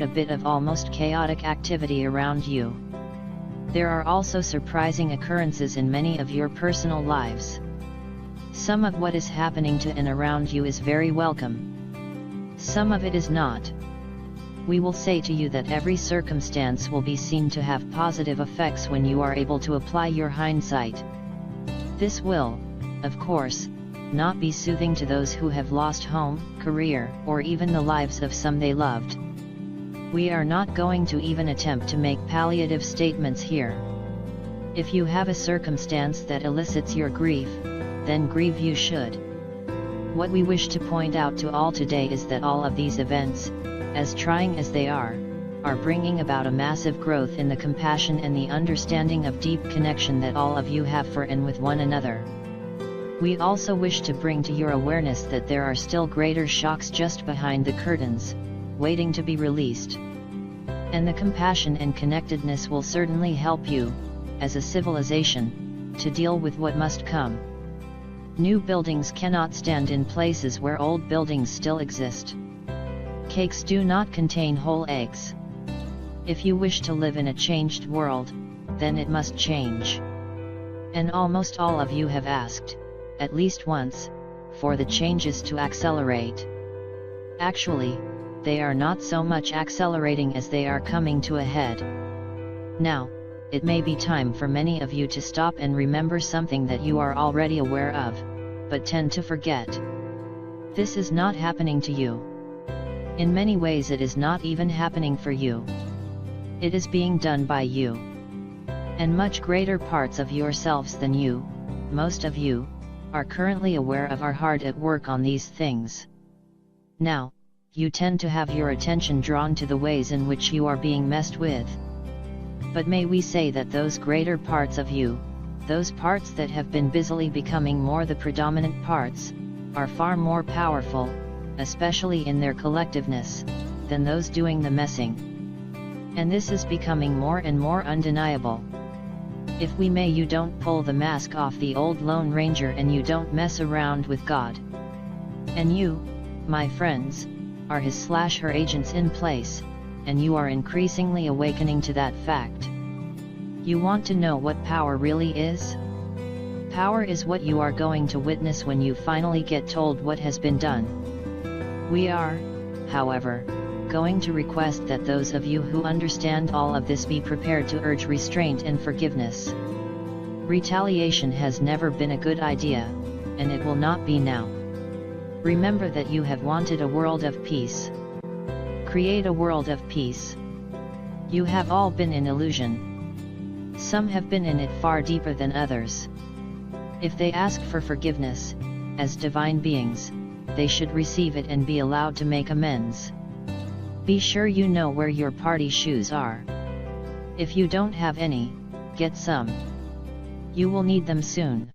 a bit of almost chaotic activity around you. There are also surprising occurrences in many of your personal lives. Some of what is happening to and around you is very welcome. Some of it is not. We will say to you that every circumstance will be seen to have positive effects when you are able to apply your hindsight. This will, of course, not be soothing to those who have lost home, career, or even the lives of some they loved. We are not going to even attempt to make palliative statements here. If you have a circumstance that elicits your grief, then grieve you should. What we wish to point out to all today is that all of these events, as trying as they are bringing about a massive growth in the compassion and the understanding of deep connection that all of you have for and with one another. We also wish to bring to your awareness that there are still greater shocks just behind the curtains, waiting to be released. And the compassion and connectedness will certainly help you, as a civilization, to deal with what must come. New buildings cannot stand in places where old buildings still exist. Cakes do not contain whole eggs. If you wish to live in a changed world, then it must change. And almost all of you have asked, at least once, for the changes to accelerate. Actually, they are not so much accelerating as they are coming to a head. Now, it may be time for many of you to stop and remember something that you are already aware of, but tend to forget. This is not happening to you. In many ways it is not even happening for you. It is being done by you. And much greater parts of yourselves than you, most of you, are currently aware of are hard at work on these things. Now, you tend to have your attention drawn to the ways in which you are being messed with. But may we say that those greater parts of you, those parts that have been busily becoming more the predominant parts, are far more powerful, especially in their collectiveness, than those doing the messing. And this is becoming more and more undeniable. If we may, you don't pull the mask off the old Lone Ranger and you don't mess around with God. And you, my friends, are his/her agents in place, and you are increasingly awakening to that fact. You want to know what power really is? Power is what you are going to witness when you finally get told what has been done. We are, however, going to request that those of you who understand all of this be prepared to urge restraint and forgiveness. Retaliation has never been a good idea, and it will not be now. Remember that you have wanted a world of peace. Create a world of peace. You have all been in illusion. Some have been in it far deeper than others. If they ask for forgiveness, as divine beings, they should receive it and be allowed to make amends. Be sure you know where your party shoes are. If you don't have any, get some. You will need them soon.